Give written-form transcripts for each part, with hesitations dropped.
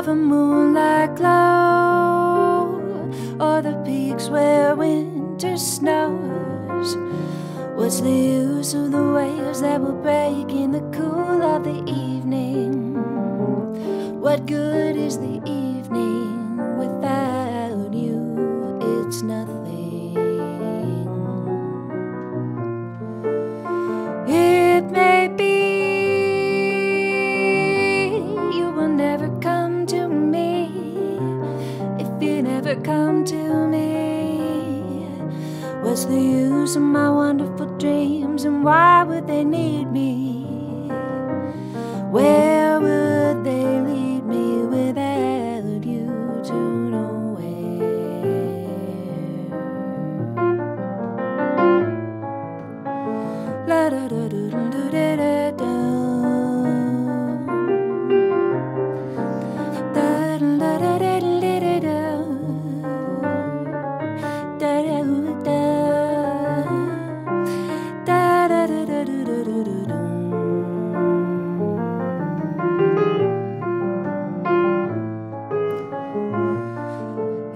of a moonlight glow, or the peaks where winter snows. What's the use of the waves that will break in the cool of the evening? What good is the evening without you? It's nothing. It may be you will never come to me if you never come to me. What's the use of my wonderful dreams, and why would they need me? Where would they lead me without you? To nowhere. La da da da da da da da. Da da da da da da. Da da da. Da da da da da da da.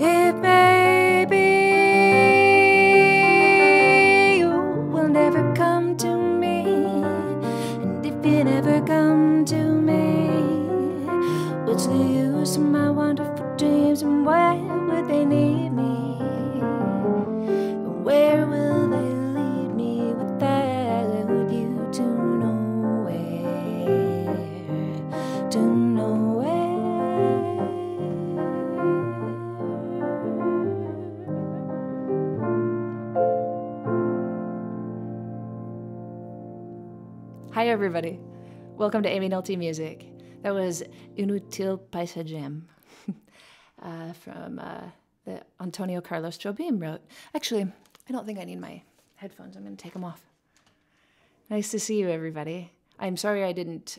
It may be you will never come to me, and if you never come to me, what's the use of my wonderful dreams, and where would they need me? And where will they lead me without you? To nowhere, to nowhere. Hi everybody, welcome to Aimee Nolte Music. That was Inutile Paisagem from the Antonio Carlos Jobim wrote. Actually, I don't think I need my headphones. I'm going to take them off. Nice to see you, everybody. I'm sorry I didn't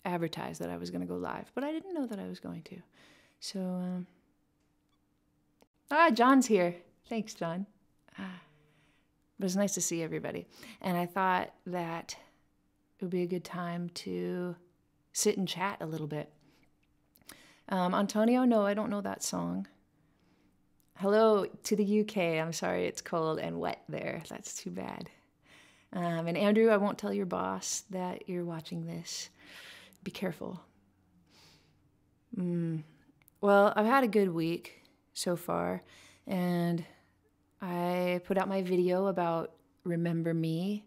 advertise that I was going to go live, but I didn't know that I was going to. So, John's here. Thanks, John. But it's nice to see everybody. And I thought that it would be a good time to sit and chat a little bit. Antonio, no, I don't know that song. Hello to the UK. I'm sorry it's cold and wet there. That's too bad. And Andrew, I won't tell your boss that you're watching this. Be careful. Well, I've had a good week so far, and I put out my video about Remember Me,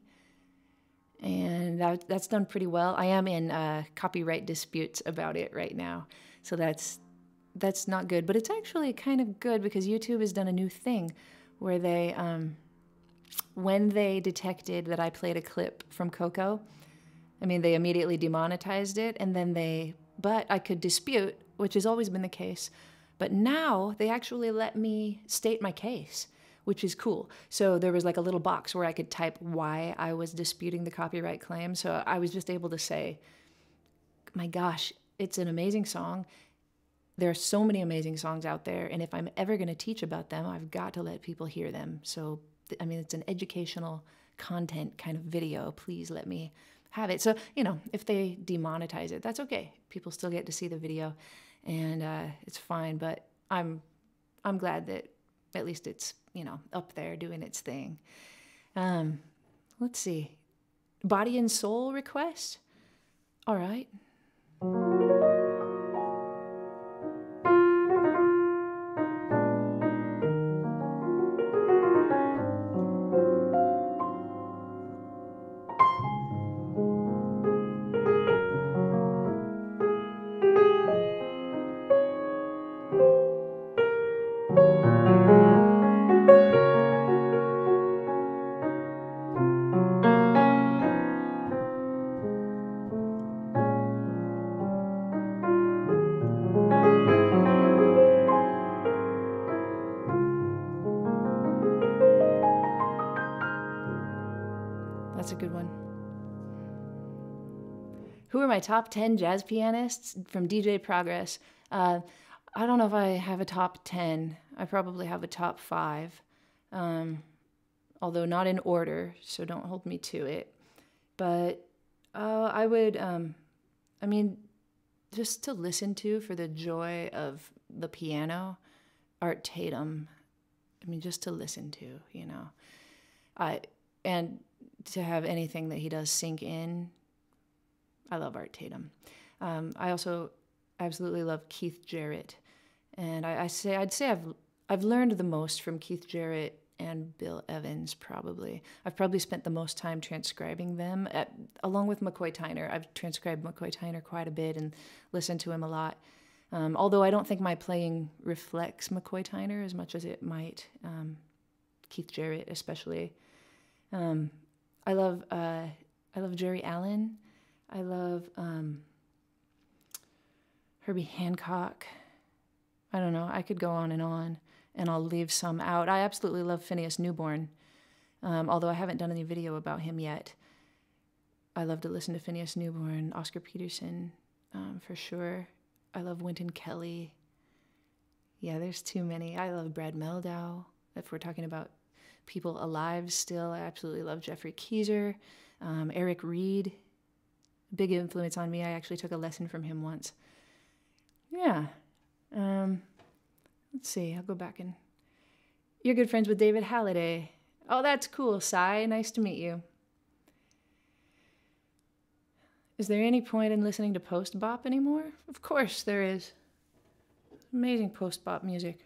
and that's done pretty well. I am in copyright disputes about it right now, so that's not good. But it's actually kind of good because YouTube has done a new thing where they, when they detected that I played a clip from Coco, I mean, they immediately demonetized it, and then but I could dispute, which has always been the case. But now they actually let me state my case, which is cool. So there was like a little box where I could type why I was disputing the copyright claim. So I was just able to say, my gosh, it's an amazing song. There are so many amazing songs out there. And if I'm ever going to teach about them, I've got to let people hear them. So, I mean, it's an educational content kind of video. Please let me have it. So, you know, if they demonetize it, that's okay. People still get to see the video, and it's fine. But I'm glad that at least it's, you know, up there doing its thing. Let's see. Body and Soul request? All right. That's a good one. Who are my top 10 jazz pianists from DJ Progress? I don't know if I have a top 10. I probably have a top 5, although not in order, so don't hold me to it. But I I mean, just to listen to for the joy of the piano, Art Tatum. I mean, just to listen to, you know. And to have anything that he does sink in, I love Art Tatum. I also absolutely love Keith Jarrett, and I'd say I've learned the most from Keith Jarrett and Bill Evans. Probably I've probably spent the most time transcribing them, along with McCoy Tyner. I've transcribed McCoy Tyner quite a bit and listened to him a lot. Although I don't think my playing reflects McCoy Tyner as much as it might Keith Jarrett, especially. I love Jerry Allen. I love Herbie Hancock. I don't know. I could go on, and I'll leave some out. I absolutely love Phineas Newborn, although I haven't done any video about him yet. I love to listen to Phineas Newborn, Oscar Peterson, for sure. I love Wynton Kelly. Yeah, there's too many. I love Brad Mehldau. If we're talking about people alive still, I absolutely love Jeffrey Keezer. Eric Reed, big influence on me. I actually took a lesson from him once. Yeah. Let's see. I'll go back and... You're good friends with David Halliday. Oh, that's cool, Cy. Nice to meet you. Is there any point in listening to post-bop anymore? Of course there is. Amazing post-bop music.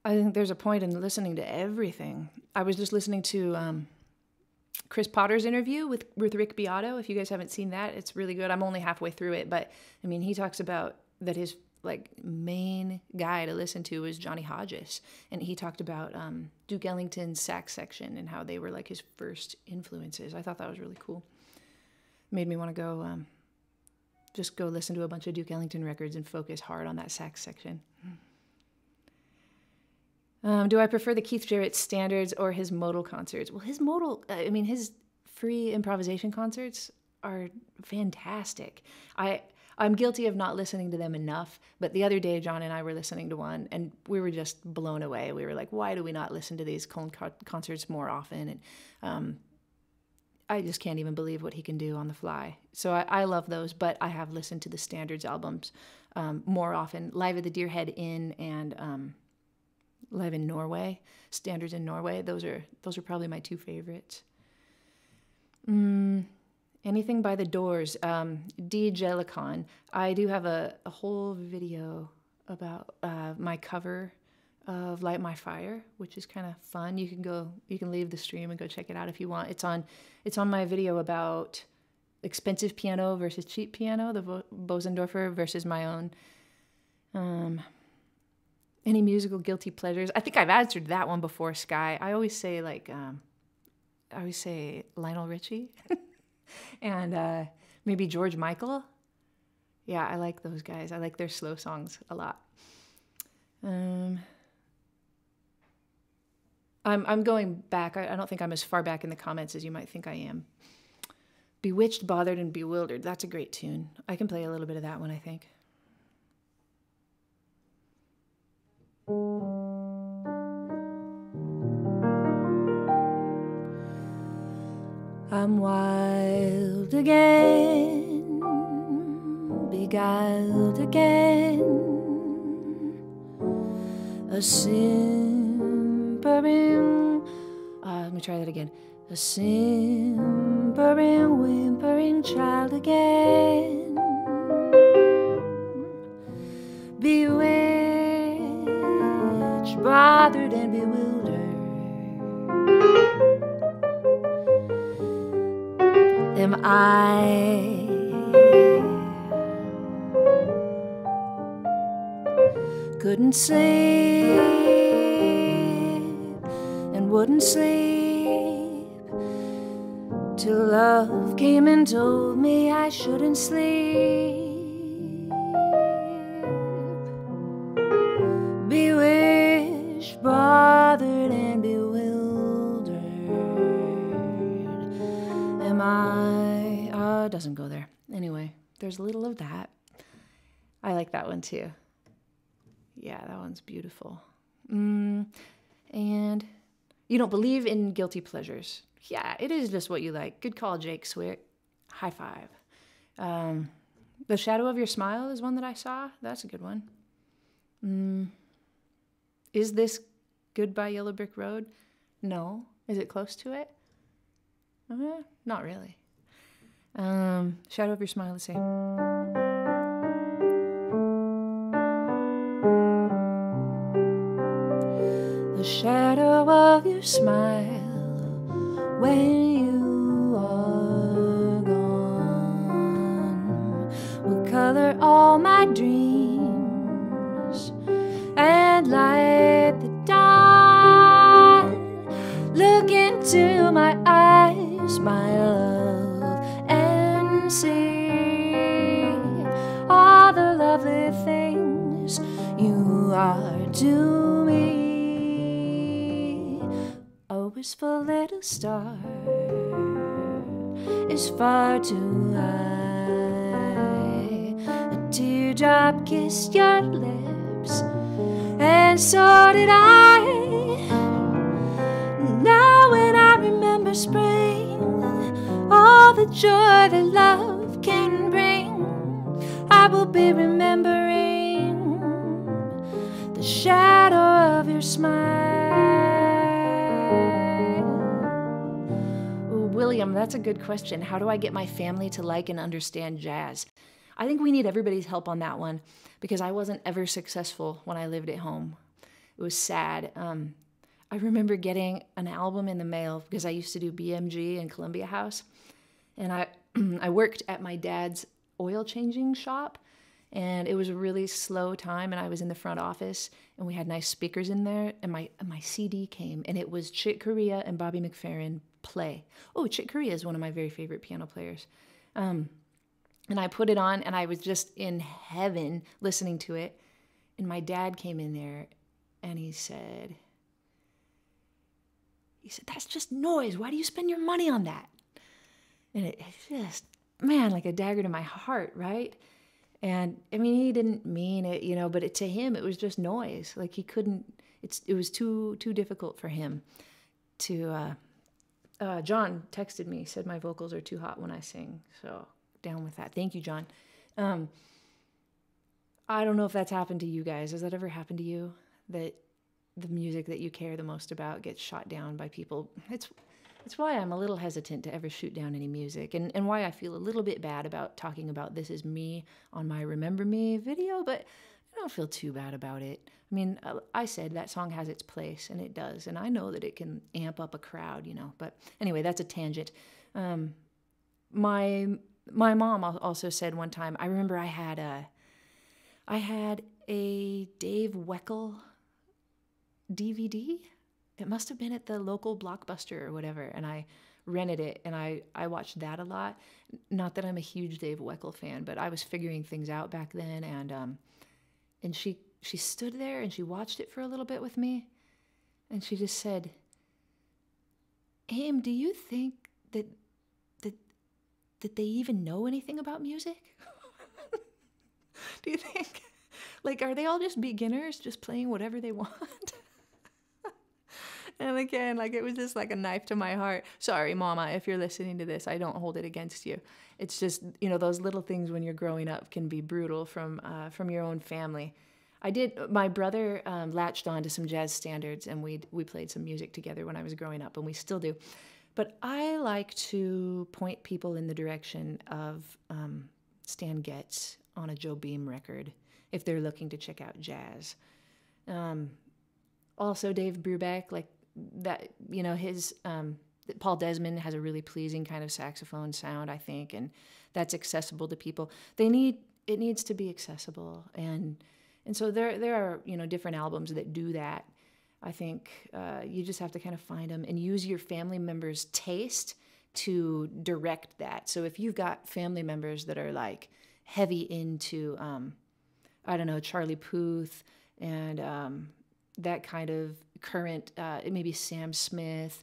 I think there's a point in listening to everything. I was just listening to Chris Potter's interview with Rick Beato. If you guys haven't seen that, it's really good. I'm only halfway through it, but I mean, he talks about that his main guy to listen to was Johnny Hodges, and he talked about Duke Ellington's sax section and how they were his first influences. I thought that was really cool. Made me want to go just go listen to a bunch of Duke Ellington records and focus hard on that sax section. Do I prefer the Keith Jarrett standards or his modal concerts? Well, his free improvisation concerts are fantastic. I'm guilty of not listening to them enough, but the other day, John and I were listening to one, and we were just blown away. We were like, why do we not listen to these concerts more often? And I just can't even believe what he can do on the fly. So I love those, but I have listened to the standards albums more often. Live at the Deerhead Inn and Live in Norway, Standards in Norway. Those are probably my two favorites. Anything by The Doors. D. Jellicon. I do have a whole video about my cover of Light My Fire, which is kind of fun. You can leave the stream and go check it out if you want. It's on my video about expensive piano versus cheap piano, the Bosendorfer versus my own. Any musical guilty pleasures? I think I've answered that one before, Sky. I always say Lionel Richie. And maybe George Michael. Yeah, I like those guys. I like their slow songs a lot. I'm going back. I don't think I'm as far back in the comments as you might think I am. Bewitched, Bothered, and Bewildered. That's a great tune. I can play a little bit of that one, I think. I'm wild again, beguiled again, a simpering, let me try that again, a simpering, whimpering child again, bewitched, bothered, and bewildered. Am I couldn't sleep and wouldn't sleep till love came and told me I shouldn't sleep. Bewitched, bothered, and bewildered. Am I? It doesn't go there. Anyway, there's a little of that. I like that one too. Yeah, that one's beautiful. And You don't believe in guilty pleasures. Yeah, it is just what you like. Good call, Jake Swick. High five. The Shadow of Your Smile is one that I saw. That's a good one. Is This Goodbye Yellow Brick Road? No. Is it close to it? Not really. Shadow of Your Smile, let's see. The shadow of your smile when you are gone will color all my dreams and light the dawn. Look into my eyes, my love, and see all the lovely things you are to me. A wistful little star is far too high. A teardrop kissed your lips, and so did I. Now when I remember spring, all the joy that love can bring, I will be remembering the shadow of your smile. Ooh, William, that's a good question. How do I get my family to like and understand jazz? I think we need everybody's help on that one because I wasn't ever successful when I lived at home. It was sad. I remember getting an album in the mail because I used to do BMG in Columbia House. And I worked at my dad's oil changing shop. And it was a really slow time. And I was in the front office. And we had nice speakers in there. And my CD came. And it was Chick Corea and Bobby McFerrin play. Oh, Chick Corea is one of my very favorite piano players. And I put it on. And I was just in heaven listening to it. And my dad came in there. And he said, that's just noise. Why do you spend your money on that? And it just, man, like a dagger to my heart, right? And I mean, he didn't mean it, you know, but to him, it was just noise. Like he couldn't, it was too difficult for him to, John texted me, said my vocals are too hot when I sing. So down with that. Thank you, John. I don't know if that's happened to you guys. Has that ever happened to you? That the music that you care the most about gets shot down by people? It's why I'm a little hesitant to ever shoot down any music, and why I feel a little bit bad about talking about This Is Me on my Remember Me video, but I don't feel too bad about it. I mean, I said that song has its place, and it does, and I know that it can amp up a crowd, you know, but anyway, that's a tangent. My mom also said one time, I remember I had a Dave Weckl DVD. It must have been at the local Blockbuster or whatever, and I rented it, and I watched that a lot. Not that I'm a huge Dave Weckl fan, but I was figuring things out back then, and she stood there and she watched it for a little bit with me, and she just said, "Aim, do you think that they even know anything about music? Do you think, like, are they all just beginners, just playing whatever they want?" And again, like, it was just like a knife to my heart. Sorry, Mama, if you're listening to this, I don't hold it against you. It's just, you know, those little things when you're growing up can be brutal from your own family. My brother latched on to some jazz standards, and we played some music together when I was growing up, and we still do. But I like to point people in the direction of Stan Getz on a Joe Beam record if they're looking to check out jazz. Also, Dave Brubeck, like that, you know, his Paul Desmond has a really pleasing kind of saxophone sound, I think, and that's accessible to people. It needs to be accessible, and so there are, you know, different albums that do that. I think you just have to kind of find them and use your family members' taste to direct that. So if you've got family members that are like heavy into, I don't know, Charlie Puth and that kind of current, maybe Sam Smith,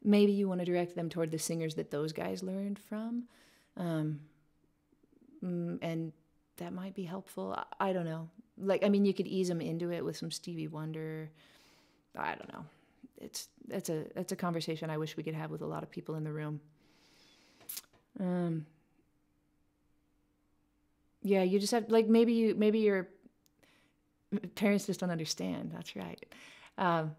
maybe you want to direct them toward the singers that those guys learned from. And that might be helpful. I don't know. Like, I mean, you could ease them into it with some Stevie Wonder. I don't know. that's a conversation I wish we could have with a lot of people in the room. Yeah, you just have, like, maybe your parents just don't understand. That's right. But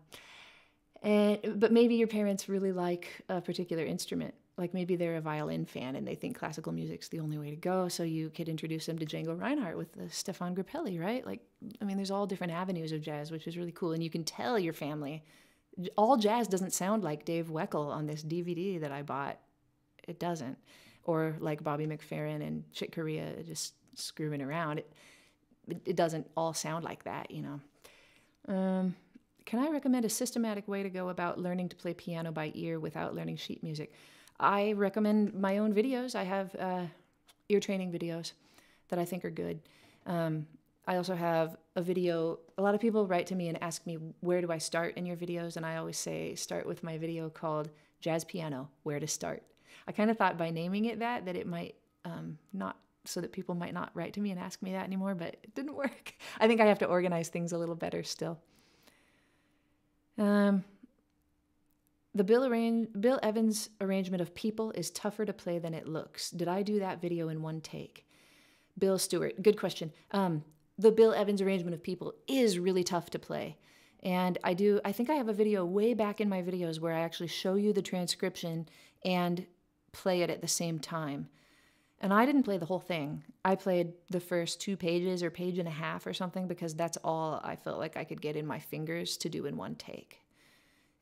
maybe your parents really like a particular instrument. Like maybe they're a violin fan and they think classical music's the only way to go. So you could introduce them to Django Reinhardt with Stefan Grappelli, right? Like, I mean, there's all different avenues of jazz, which is really cool. And you can tell your family, all jazz doesn't sound like Dave Weckl on this DVD that I bought. It doesn't. Or like Bobby McFerrin and Chick Corea just screwing around. It doesn't all sound like that, you know. Can I recommend a systematic way to go about learning to play piano by ear without learning sheet music? I recommend my own videos. I have ear training videos that I think are good. I also have a video. A lot of people write to me and ask me, where do I start in your videos? And I always say, start with my video called Jazz Piano, Where to Start. I kind of thought by naming it that it might not, so that people might not write to me and ask me that anymore, but it didn't work. I think I have to organize things a little better still. The Bill Evans arrangement of People is tougher to play than it looks. Did I do that video in one take? Bill Stewart, good question. The Bill Evans arrangement of People is really tough to play. And I think I have a video way back in my videos where I actually show you the transcription and play it at the same time. And I didn't play the whole thing. I played the first 2 pages or page and a half or something because that's all I felt like I could get in my fingers to do in one take.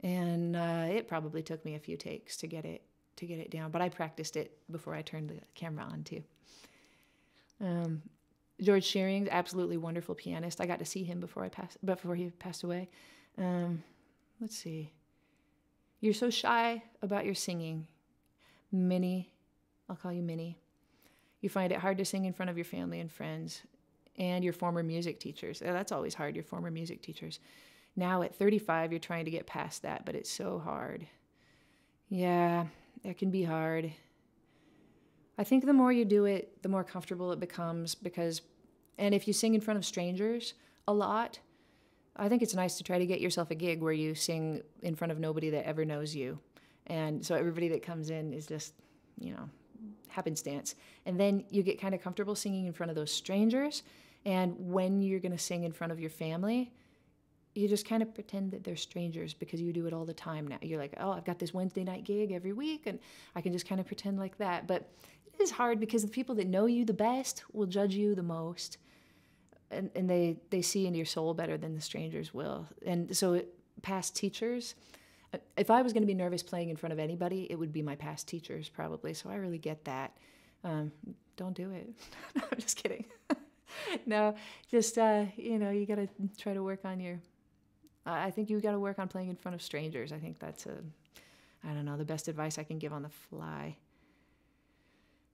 And it probably took me a few takes to get it down, but I practiced it before I turned the camera on too. George Shearing, absolutely wonderful pianist. I got to see him before he passed away. Let's see. You're so shy about your singing. Minnie, I'll call you Minnie. You find it hard to sing in front of your family and friends and your former music teachers. Oh, that's always hard, your former music teachers. Now at 35, you're trying to get past that, but it's so hard. Yeah, it can be hard. I think the more you do it, the more comfortable it becomes and if you sing in front of strangers a lot, I think it's nice to try to get yourself a gig where you sing in front of nobody that ever knows you. And so everybody that comes in is just, happenstance. And then you get kind of comfortable singing in front of those strangers. And when you're going to sing in front of your family, you just kind of pretend that they're strangers because you do it all the time now. You're like, oh, I've got this Wednesday night gig every week, and I can just kind of pretend like that. But it is hard because the people that know you the best will judge you the most, and they see into your soul better than the strangers will. And so past teachers, if I was going to be nervous playing in front of anybody, it would be my past teachers probably. So I really get that. Don't do it. No, I'm just kidding. No, just, you got to try to work on your... I think you got to work on playing in front of strangers. I think that's the best advice I can give on the fly.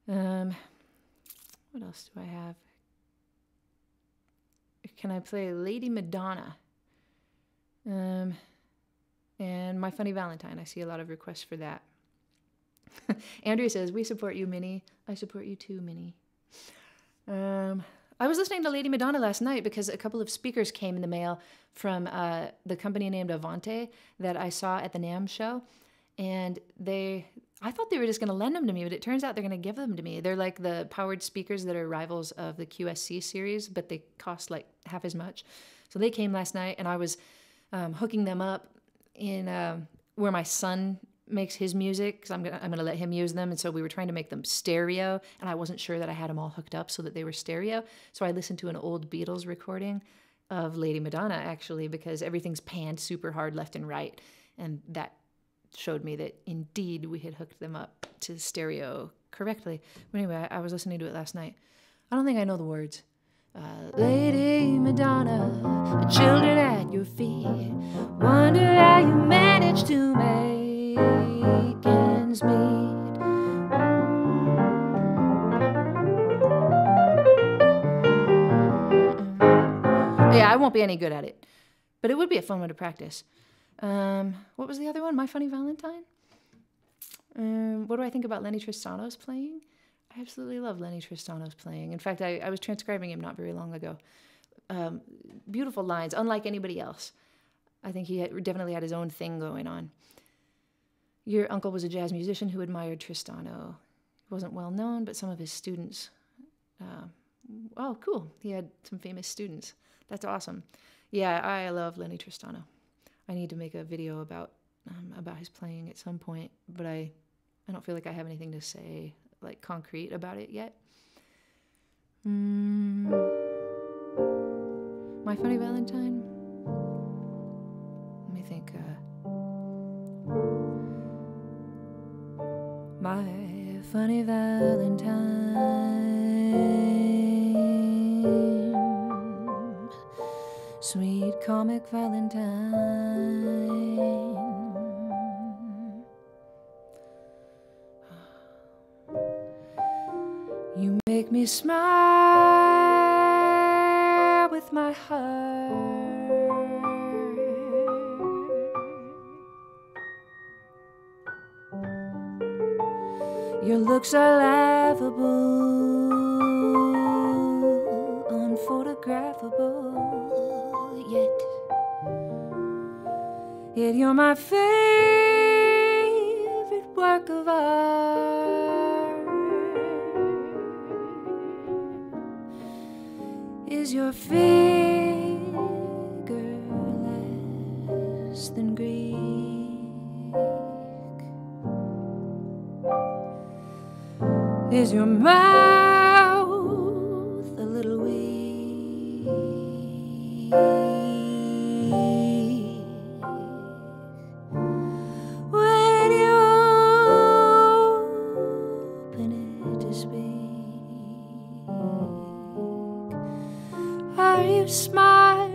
What else do I have? Can I play Lady Madonna? And My Funny Valentine. I see a lot of requests for that. Andrea says, we support you, Minnie. I support you too, Minnie. I was listening to Lady Madonna last night because a couple of speakers came in the mail from the company named Avante that I saw at the NAMM show. And I thought they were just going to lend them to me, but it turns out they're going to give them to me. They're like the powered speakers that are rivals of the QSC series, but they cost like half as much. So they came last night, and I was hooking them up in where my son makes his music, because I'm gonna let him use them. And so we were trying to make them stereo, and I wasn't sure that I had them all hooked up so that they were stereo. So I listened to an old Beatles recording of Lady Madonna, actually, because everything's panned super hard left and right, and that showed me that indeed we had hooked them up to stereo correctly. But anyway, I was listening to it last night. I don't think I know the words. Lady Madonna, children at your feet, wonder how you manage to make ends meet. Yeah, I won't be any good at it, but it would be a fun one to practice. What was the other one? My Funny Valentine? What do I think about Lenny Tristano's playing? I absolutely love Lenny Tristano's playing. In fact, I was transcribing him not very long ago. Beautiful lines, unlike anybody else. I think he definitely had his own thing going on. Your uncle was a jazz musician who admired Tristano. He wasn't well known, but some of his students. Oh, cool. He had some famous students. That's awesome. Yeah, I love Lenny Tristano. I need to make a video about his playing at some point, but I don't feel like I have anything to say, like, concrete about it yet. My Funny Valentine? Let me think. My Funny Valentine, sweet comic Valentine, you make me smile with my heart. Your looks are laughable, unphotographable, yet you're my favorite work of art. Is your figure less than Greek? Is your mouth a little weak? When you open it to speak, are you smart?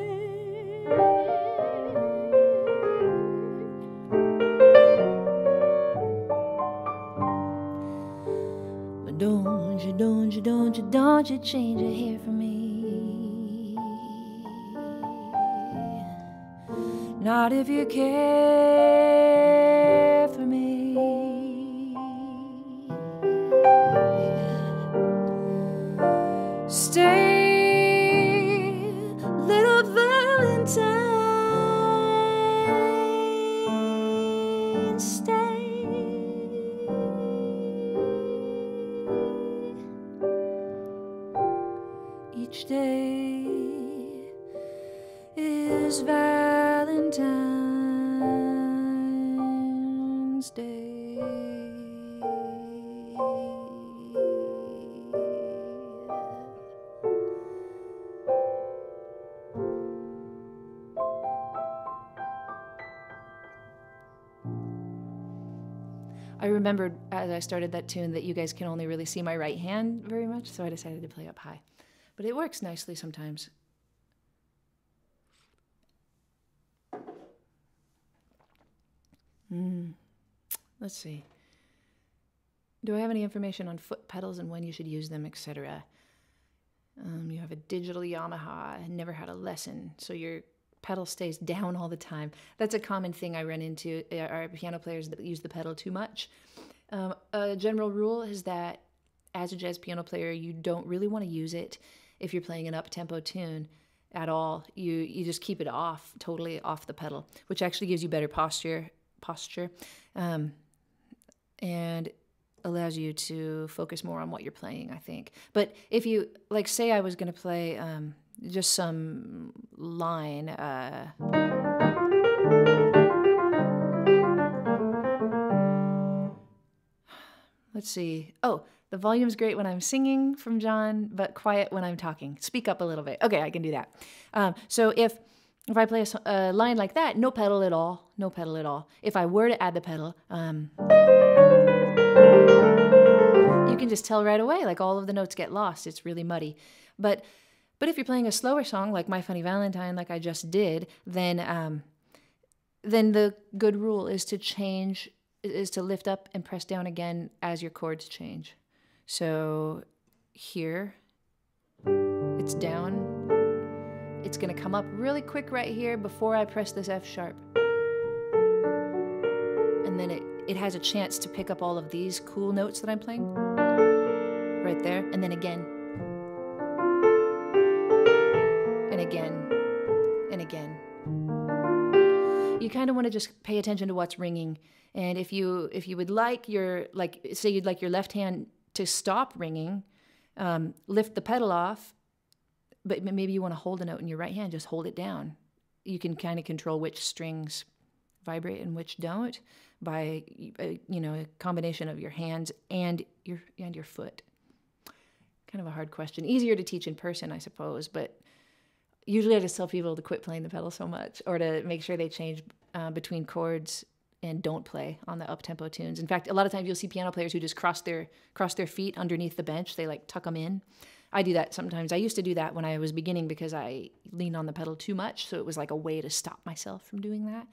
Don't you change your hair for me. Not if you care for me. Stay, little Valentine, stay. Each day is Valentine's Day. I remembered as I started that tune that you guys can only really see my right hand very much, so I decided to play up high. But it works nicely sometimes. Let's see. Do I have any information on foot pedals and when you should use them, etc.? You have a digital Yamaha, never had a lesson, so your pedal stays down all the time. That's a common thing I run into, are piano players that use the pedal too much. A general rule is that as a jazz piano player, you don't really want to use it if you're playing an up-tempo tune at all. You just keep it off, totally off the pedal, which actually gives you better posture, and allows you to focus more on what you're playing, I think. But if you, like, say I was going to play just some line, let's see. Oh, the volume's great when I'm singing from John, but quiet when I'm talking. Speak up a little bit. Okay, I can do that. So if I play a line like that, no pedal at all, no pedal at all. If I were to add the pedal, you can just tell right away, like all of the notes get lost. It's really muddy. But if you're playing a slower song like My Funny Valentine, like I just did, then the good rule is to lift up and press down again as your chords change. So here, it's down. It's going to come up really quick right here before I press this F sharp. And then it has a chance to pick up all of these cool notes that I'm playing. Right there. And then again. And again. And again. you kind of want to just pay attention to what's ringing. And if you would like say you'd like your left hand to stop ringing, lift the pedal off, but maybe you want to hold a note in your right hand, just hold it down. You can kind of control which strings vibrate and which don't by a combination of your hands and your foot. Kind of a hard question. Easier to teach in person, I suppose, but usually I just tell people to quit playing the pedal so much, or to make sure they change between chords and don't play on the up-tempo tunes. In fact, a lot of times you'll see piano players who just cross their feet underneath the bench. They like tuck them in. I do that sometimes. I used to do that when I was beginning because I leaned on the pedal too much, so it was like a way to stop myself from doing that.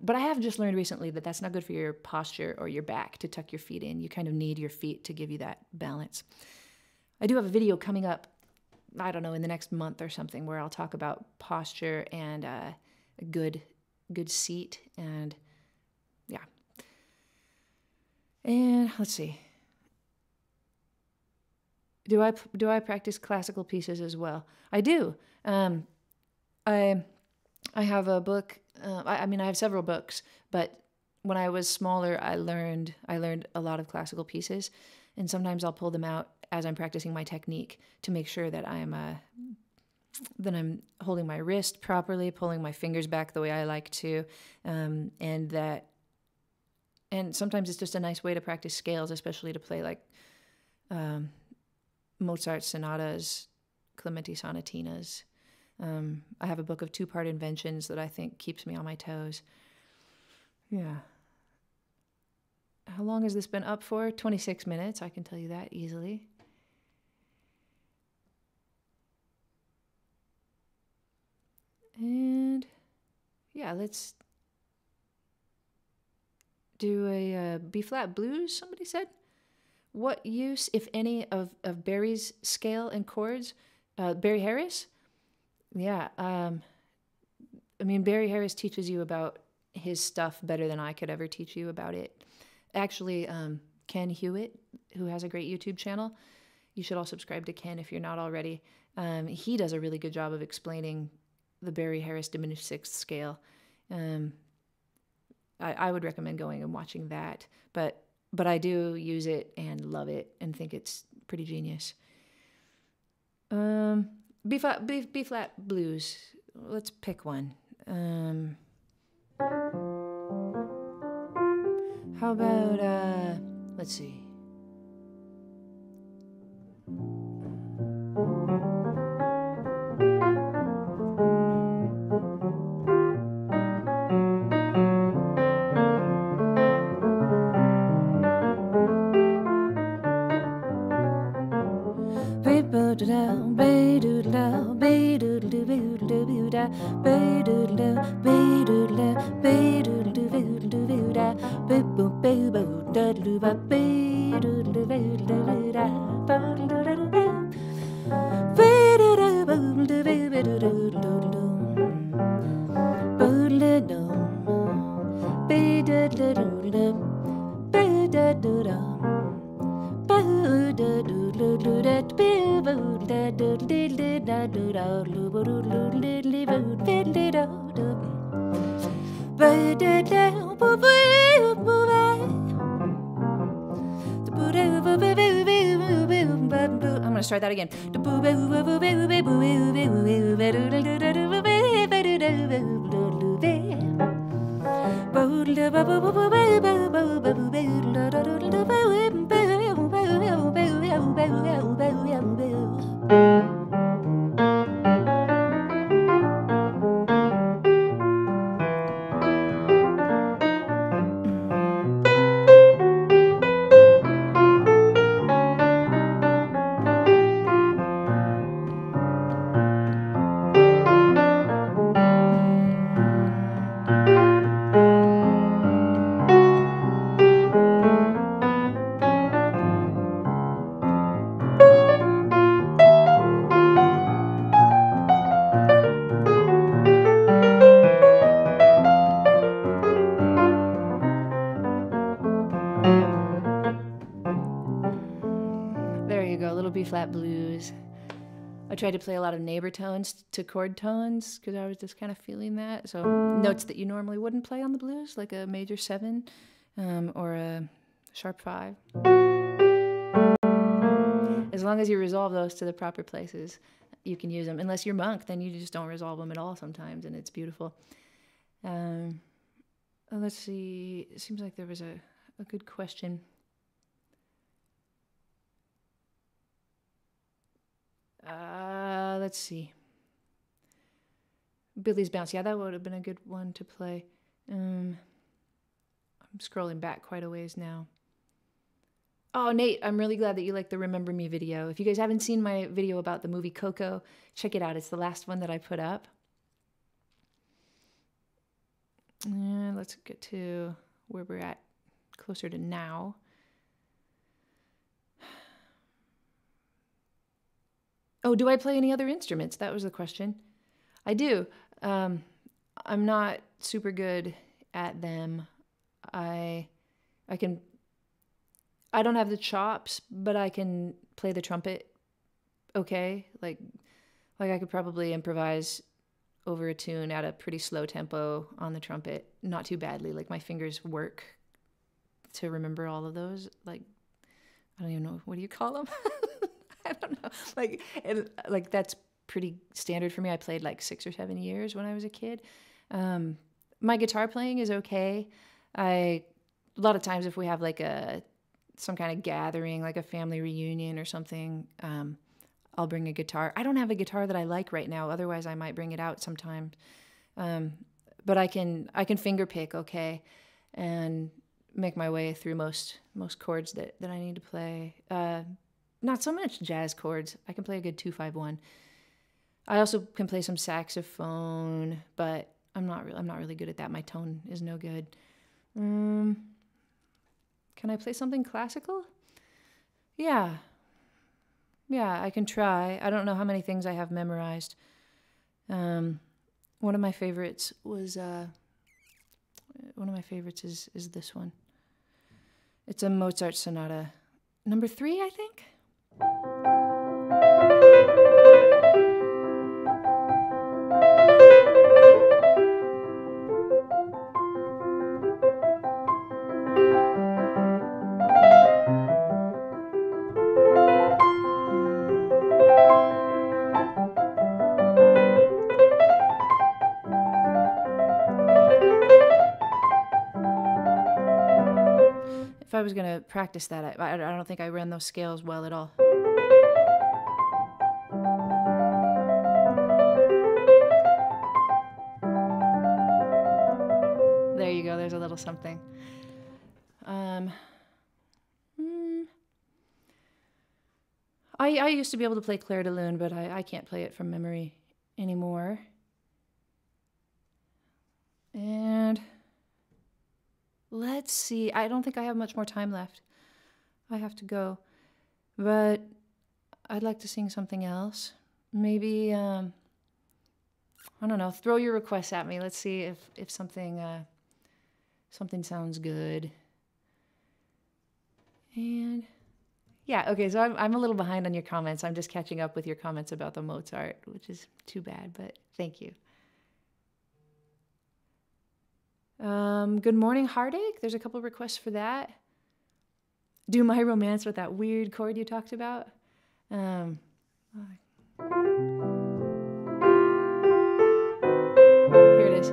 But I have just learned recently that that's not good for your posture or your back to tuck your feet in. You kind of need your feet to give you that balance. I do have a video coming up, I don't know, in the next month or something, where I'll talk about posture and a good seat, and yeah. And let's see. Do I practice classical pieces as well? I do. I have a book. I have several books, but when I was smaller, I learned a lot of classical pieces, and sometimes I'll pull them out as I'm practicing my technique to make sure that I'm holding my wrist properly, pulling my fingers back the way I like to, and sometimes it's just a nice way to practice scales, especially to play like Mozart Sonatas, Clementi Sonatinas. I have a book of 2-part inventions that I think keeps me on my toes. Yeah. How long has this been up for? 26 minutes, I can tell you that easily. And yeah, let's do a B-flat blues, somebody said. What use, if any, of Barry's scale and chords? Barry Harris? Yeah. Barry Harris teaches you about his stuff better than I could ever teach you about it. Actually, Ken Hewitt, who has a great YouTube channel, you should all subscribe to Ken if you're not already. He does a really good job of explaining the Barry Harris diminished sixth scale. I would recommend going and watching that, but I do use it and love it and think it's pretty genius. B-flat blues. Let's pick one. How about, let's see. I'm going to start that again. There you go, little B-flat blues. I tried to play a lot of neighbor tones to chord tones because I was just kind of feeling that. So notes that you normally wouldn't play on the blues, like a major 7 or a sharp 5. As long as you resolve those to the proper places, you can use them. Unless you're monk, then you just don't resolve them at all sometimes, and it's beautiful. Let's see. It seems like there was a good question. Let's see. Billy's Bounce. Yeah, that would have been a good one to play. I'm scrolling back quite a ways now. Oh, Nate, I'm really glad that you like the Remember Me video. If you guys haven't seen my video about the movie Coco, check it out. It's the last one that I put up. Let's get to where we're at, closer to now. Oh, do I play any other instruments? That was the question. I do. I'm not super good at them. I don't have the chops, but I can play the trumpet okay. Like I could probably improvise over a tune at a pretty slow tempo on the trumpet, not too badly. Like my fingers work to remember all of those. Like, I don't even know, what do you call them? I don't know. Like that's pretty standard for me. I played like 6 or 7 years when I was a kid. My guitar playing is okay. A lot of times if we have like some kind of gathering, like a family reunion or something, I'll bring a guitar. I don't have a guitar that I like right now. Otherwise, I might bring it out sometime. But I can finger pick okay, and make my way through most chords that I need to play. Not so much jazz chords. I can play a good 2-5-1. I also can play some saxophone, but I'm not really good at that. My tone is no good. Can I play something classical? Yeah, I can try. I don't know how many things I have memorized. One of my favorites was is this one. It's a Mozart Sonata, number 3, I think. If I was going to practice that, I don't think I ran those scales well at all. There you go. There's a little something. I used to be able to play Clair de Lune, but I can't play it from memory anymore. And let's see. I don't think I have much more time left. I have to go. But I'd like to sing something else. Maybe, I don't know, throw your requests at me. Let's see if something sounds good. And yeah, okay, so I'm a little behind on your comments. I'm just catching up with your comments about the Mozart, which is too bad, but thank you. Good Morning Heartache. There's a couple requests for that. Do My Romance with that weird chord you talked about. Here it is.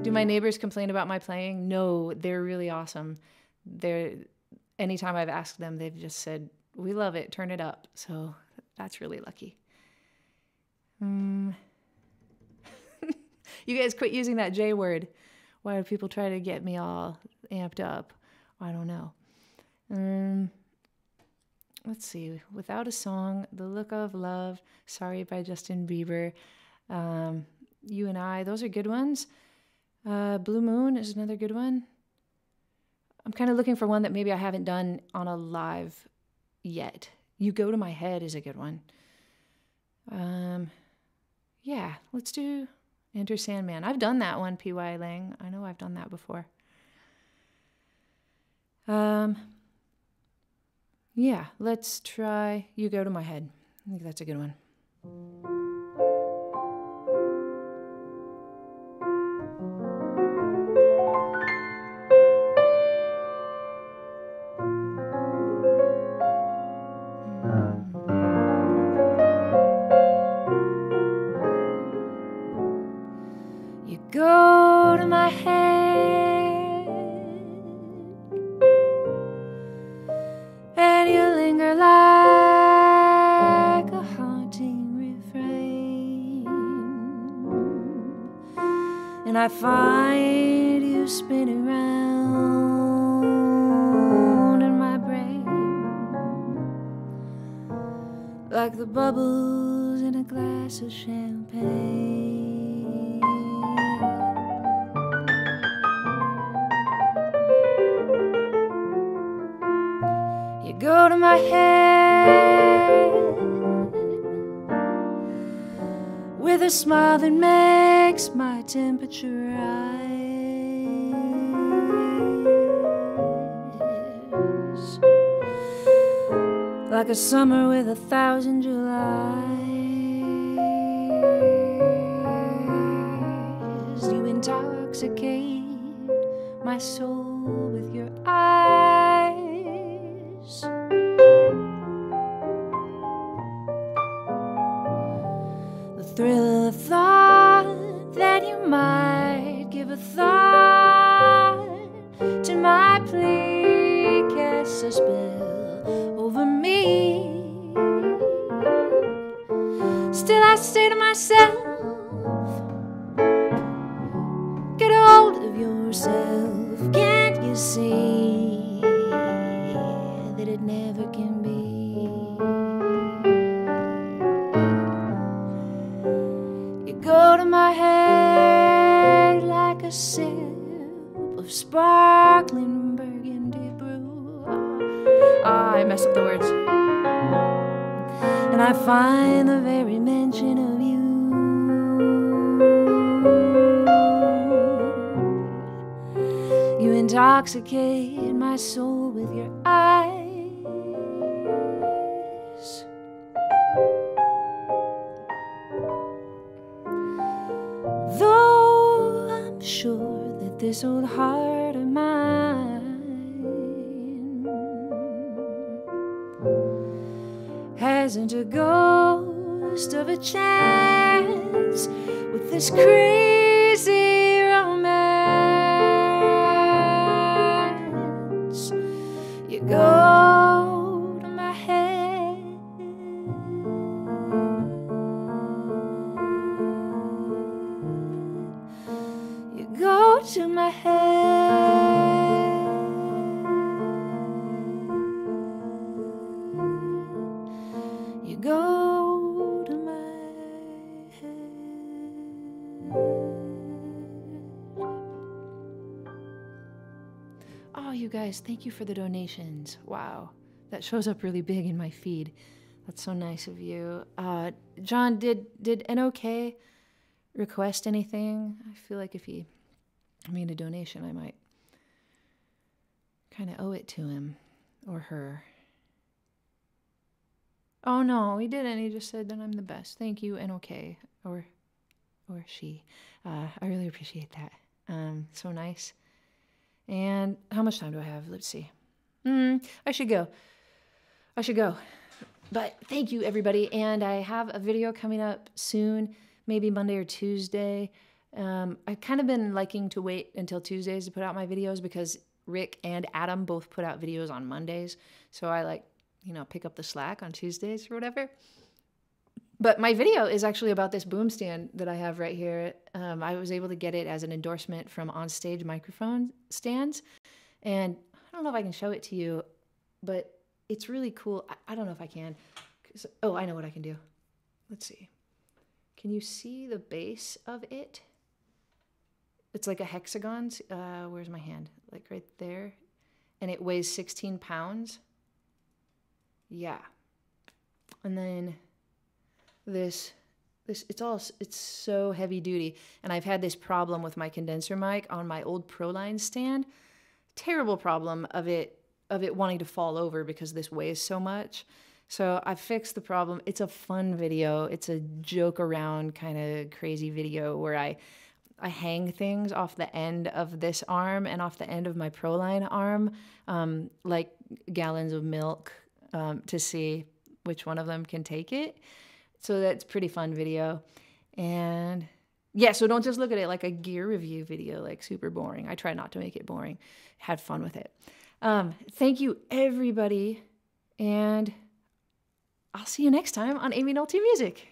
Do my neighbors complain about my playing? No, they're really awesome. Anytime I've asked them, they've just said, we love it, turn it up. So that's really lucky. You guys quit using that J word. Why do people try to get me all amped up? I don't know. Let's see. Without a Song, The Look of Love, Sorry by Justin Bieber, You and I, those are good ones. Blue Moon is another good one. I'm kind of looking for one that maybe I haven't done on a live yet. You Go to My Head is a good one. Yeah, let's do Enter Sandman. I've done that one, P.Y. Lang. I know I've done that before. Yeah, let's try You Go to My Head. I think that's a good one. You go to my head, and you linger like a haunting refrain, and I find you spinning round in my brain like the bubbles in a glass of champagne. You go to my head with a smile that makes my temperature rise, like a summer with 1,000 Julys. You intoxicate my soul with your eyes. The thrill of the thought that you might give a thought to my plea casts a spell over me. Still I say to myself, get hold of yourself. Can't you see that it never can be? You go to my head like a sip of sparkling burgundy brew. I messed up the words. And I find the very mention of you intoxicate my soul with your eyes. Though I'm sure that this old heart of mine hasn't a ghost of a chance with this crazy romance. You go to my head, you go to my head, you go to my head. Oh, you guys, thank you for the donations. Wow, that shows up really big in my feed. That's so nice of you. John, did NOK request anything? I feel like if he made a donation, I might kind of owe it to him or her. Oh no, he didn't. He just said that I'm the best. Thank you, NOK, or she. I really appreciate that. So nice. And how much time do I have? Let's see. I should go. But thank you, everybody. And I have a video coming up soon, maybe Monday or Tuesday. I've kind of been liking to wait until Tuesdays to put out my videos because Rick and Adam both put out videos on Mondays. So I pick up the slack on Tuesdays or whatever. But my video is actually about this boom stand that I have right here. I was able to get it as an endorsement from Onstage Microphone Stands. And I don't know if I can show it to you, but it's really cool. I don't know if I can. Oh, I know what I can do. Let's see. Can you see the base of it? It's like a hexagon. Where's my hand? Like right there. And it weighs 16 pounds. Yeah. And then this it's so heavy duty. And I've had this problem with my condenser mic on my old Proline stand. Terrible problem of it of it wanting to fall over because this weighs so much. So I fixed the problem. It's a fun video. It's a joke around kind of crazy video where I hang things off the end of this arm and off the end of my Proline arm, like gallons of milk, to see which one of them can take it. So that's a pretty fun video. And yeah, so don't just look at it like a gear review video, like super boring. I try not to make it boring. Had fun with it. Thank you, everybody. And I'll see you next time on Aimee Nolte Music.